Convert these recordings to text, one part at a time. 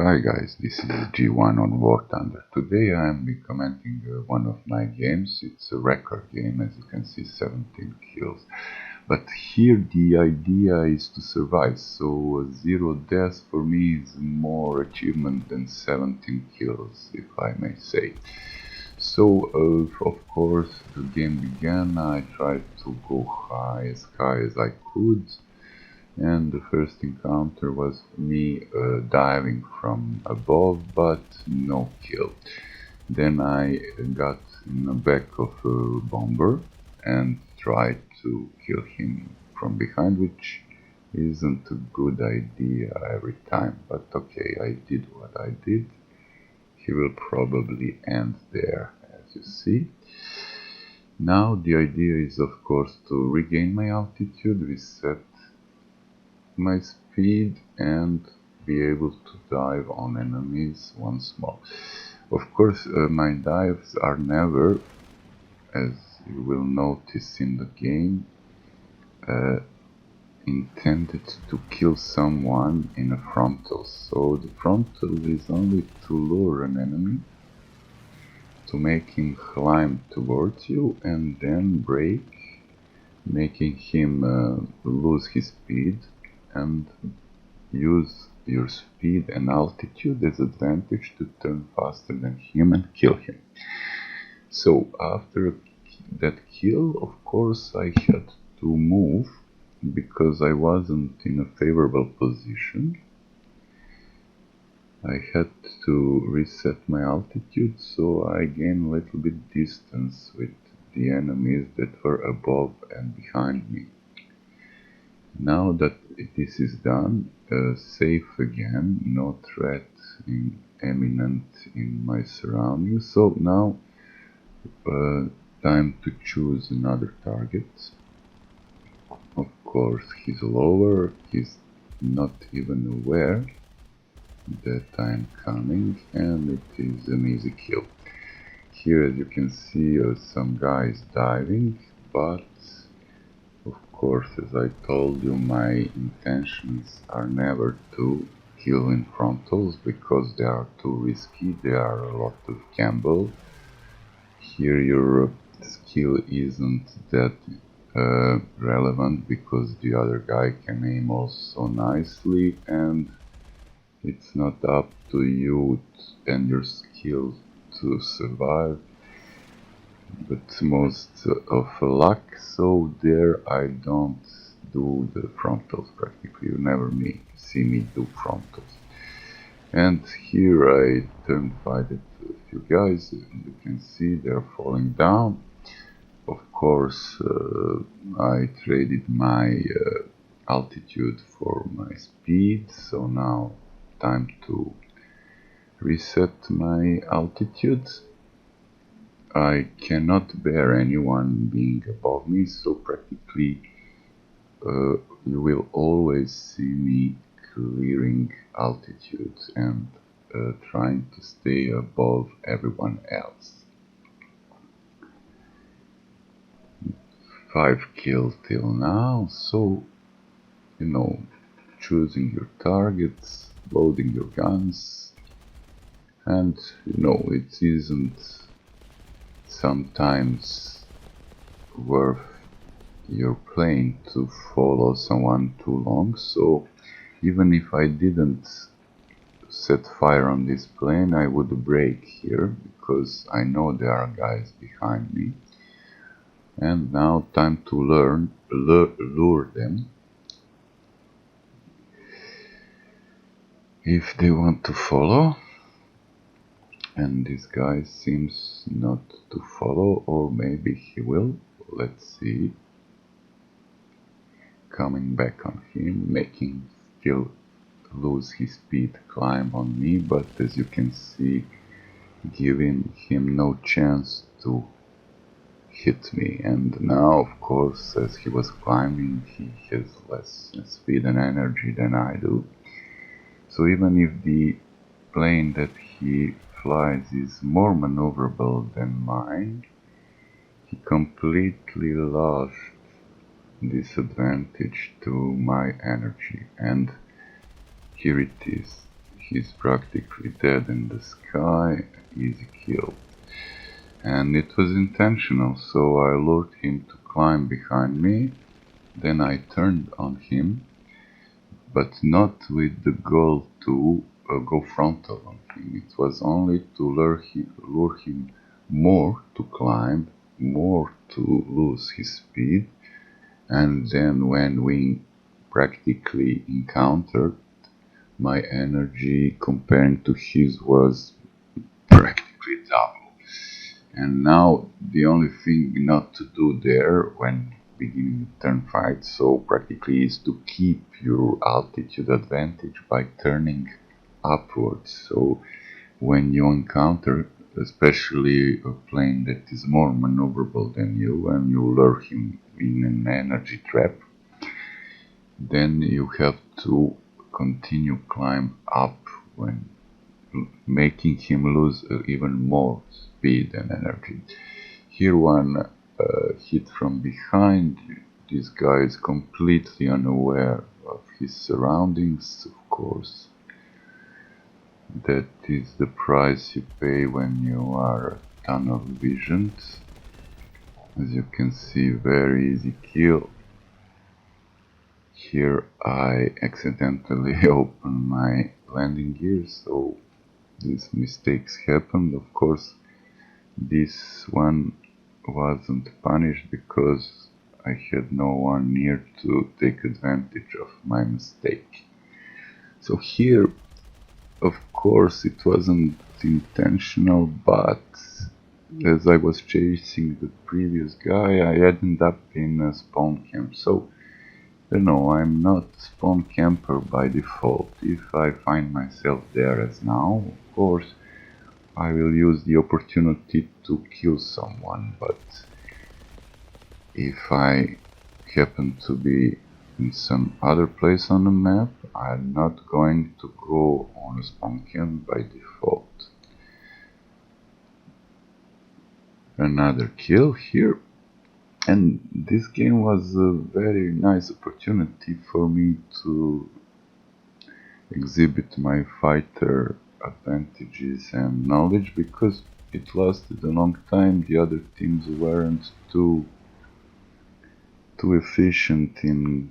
Hi guys, this is G1 on War Thunder. Today I am commenting one of my games. It's a record game, as you can see, 17 kills. But here the idea is to survive, so 0 deaths for me is more achievement than 17 kills, if I may say. So of course the game began. I tried to go high as I could. And the first encounter was me diving from above, but no kill. Then I got in the back of a bomber and tried to kill him from behind, which isn't a good idea every time, but okay, I did what I did. He will probably end there, as you see. Now the idea is, of course, to regain my altitude, reset my speed, and be able to dive on enemies once more. Of course, my dives are never, as you will notice in the game, intended to kill someone in a frontal. So the frontal is only to lure an enemy, to make him climb towards you and then brake, making him lose his speed and use your speed and altitude as advantage to turn faster than him and kill him. So after that kill, of course, I had to move because I wasn't in a favorable position. I had to reset my altitude, so I gained a little bit distance with the enemies that were above and behind me. Now that this is done, safe again, no threat imminent in my surroundings. So now time to choose another target. Of course, he's lower, he's not even aware that I'm coming, and it is an easy kill. Here, as you can see, some guys diving, but of course, as I told you, my intentions are never to kill in frontals because they are too risky, they are a lot of gamble. Here your skill isn't that relevant because the other guy can aim also nicely, and it's not up to you and your skill to survive, but most of luck. So there I don't do the frontals practically. You never see me do frontals. And here I turned fighted a few guys, and you can see they're falling down. Of course, I traded my altitude for my speed, so now time to reset my altitude. I cannot bear anyone being above me, so practically you will always see me clearing altitude and trying to stay above everyone else. 5 kills till now, so you know, choosing your targets, loading your guns, and you know, it isn't sometimes worth your playing to follow someone too long. So even if I didn't set fire on this plane, I would brake here because I know there are guys behind me. And now time to lure them. If they want to follow, and this guy seems not to follow, or maybe he will, let's see. Coming back on him, making still lose his speed, climb on me, but as you can see, giving him no chance to hit me. And now, of course, as he was climbing, he has less speed and energy than I do. So even if the plane that he flies is more maneuverable than mine, he completely lost this advantage to my energy. And here it is. he's practically dead in the sky. Easy kill. And it was intentional, so I lured him to climb behind me. Then I turned on him, but not with the goal to go frontal on him. It was only to lure him more to climb, more to lose his speed, and then when we practically encountered, my energy comparing to his was practically double. And now the only thing not to do there when beginning the turn fight, so practically, is to keep your altitude advantage by turning upwards. So when you encounter especially a plane that is more maneuverable than you and you lure him in an energy trap, then you have to continue climb up when making him lose even more speed and energy. Here one hit from behind. This guy is completely unaware of his surroundings, of course. That is the price you pay when you are tunnel visioned. As you can see, very easy kill. Here I accidentally opened my landing gear, so these mistakes happened. Of course, this one wasn't punished because I had no one near to take advantage of my mistake. So here, of course, it wasn't intentional, but as I was chasing the previous guy, I ended up in a spawn camp. So, you know, I'm not spawn camper by default. If I find myself there as now, of course, I will use the opportunity to kill someone, but if I happen to be in some other place on the map, I'm not going to go on a spawn camp by default. Another kill here, and this game was a very nice opportunity for me to exhibit my fighter advantages and knowledge, because it lasted a long time. The other teams weren't too efficient in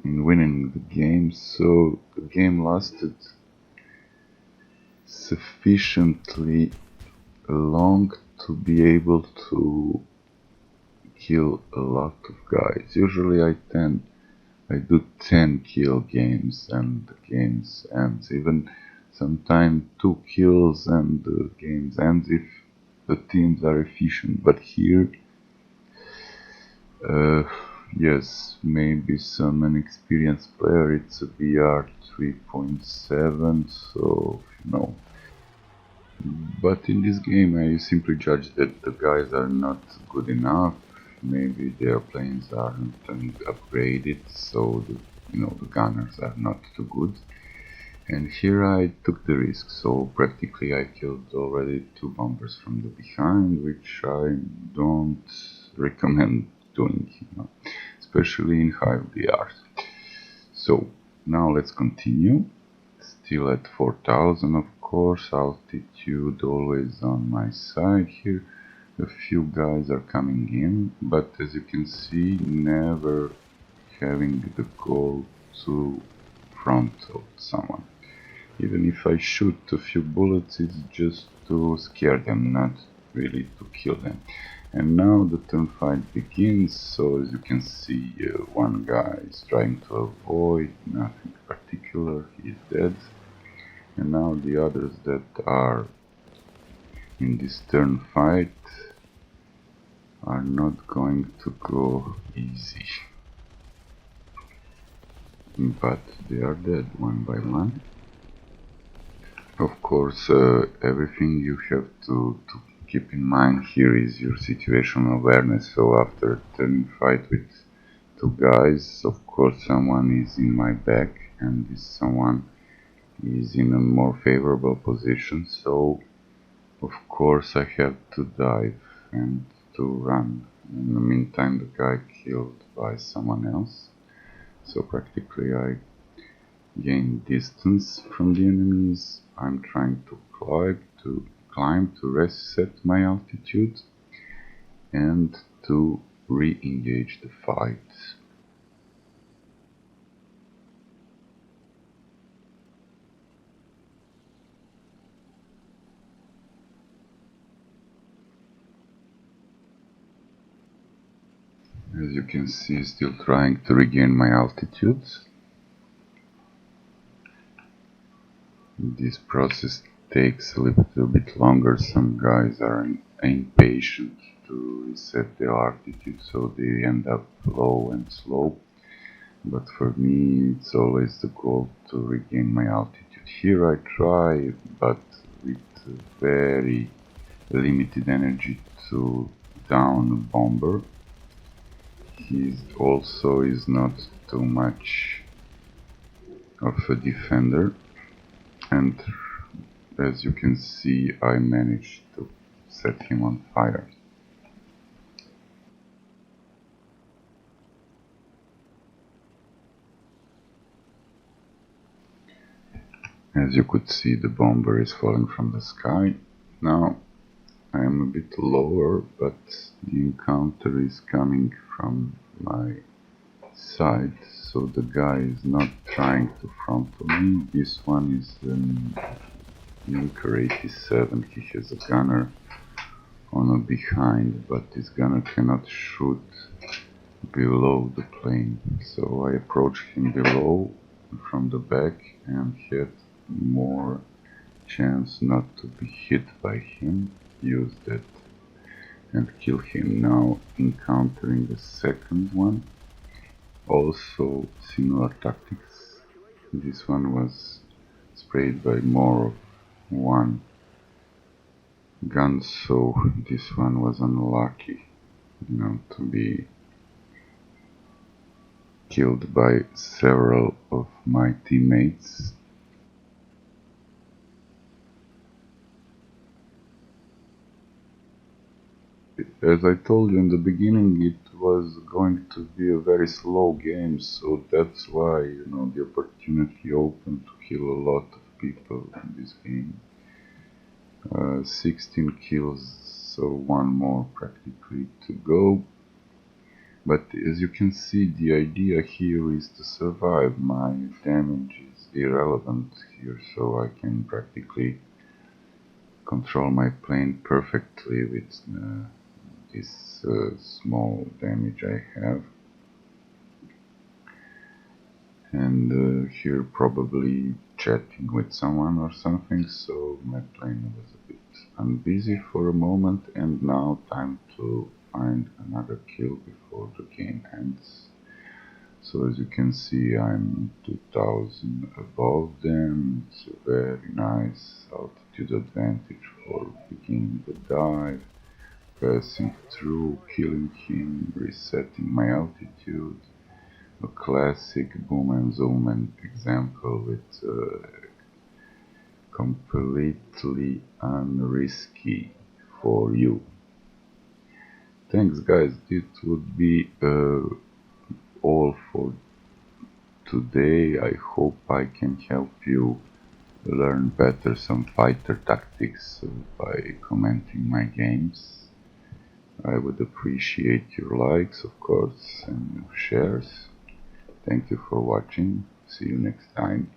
winning the game, so the game lasted sufficiently long to be able to kill a lot of guys. Usually I do 10 kill games and the games ends. Even sometimes 2 kills and the games ends if the teams are efficient. But here, yes, maybe some inexperienced player, it's a VR 3.7, so you know. But in this game I simply judge that the guys are not good enough. Maybe their planes aren't upgraded, so the gunners are not too good. And here I took the risk, so practically I killed already 2 bombers from the behind, which I don't recommend doing, especially in high VRs. So now let's continue. Still at 4000, of course, altitude always on my side here. A few guys are coming in, but as you can see, never having the goal to frontal someone. Even if I shoot a few bullets, it's just to scare them, not really to kill them. And now the turn fight begins, so as you can see, one guy is trying to avoid, nothing particular, he is dead. And now the others that are in this turn fight are not going to go easy. But they are dead one by one. Of course, everything you have to keep in mind here is your situational awareness. So after turning fight with 2 guys, of course someone is in my back and this someone is in a more favorable position, so of course I have to dive and to run. In the meantime, the guy killed by someone else, so practically I gain distance from the enemies. I'm trying to climb to reset my altitude and to re-engage the fight. As you can see, still trying to regain my altitude. This process takes a little bit longer. Some guys are impatient to reset their altitude, so they end up low and slow. But for me, it's always the goal to regain my altitude. Here I try, but with very limited energy, to down a bomber. He also is not too much of a defender, and as you can see, I managed to set him on fire. As you could see, the bomber is falling from the sky. Now I am a bit lower, but the encounter is coming from my side, so the guy is not trying to frontal me. This one is an Inker 87. He has a gunner on a behind, but this gunner cannot shoot below the plane. So I approached him below from the back and had more chance not to be hit by him. Use that and kill him. Now encountering the second one. Also similar tactics. This one was sprayed by more of one gun, so this one was unlucky, to be killed by several of my teammates. As I told you in the beginning, it was going to be a very slow game, so that's why, the opportunity opened to kill a lot of people in this game. 16 kills, so one more practically to go. But as you can see, the idea here is to survive. My damage is irrelevant here, so I can practically control my plane perfectly with this small damage I have. And here probably chatting with someone or something, so my plane was a bit unbusy for a moment, and now time to find another kill before the game ends. So as you can see, I'm 2000 above them. It's a very nice altitude advantage for beginning the dive, passing through, killing him, resetting my altitude. A classic boom and zoom example with completely unrisky for you. Thanks guys, it would be all for today. I hope I can help you learn better some fighter tactics by commenting my games. I would appreciate your likes, of course, and your shares. Thank you for watching. See you next time.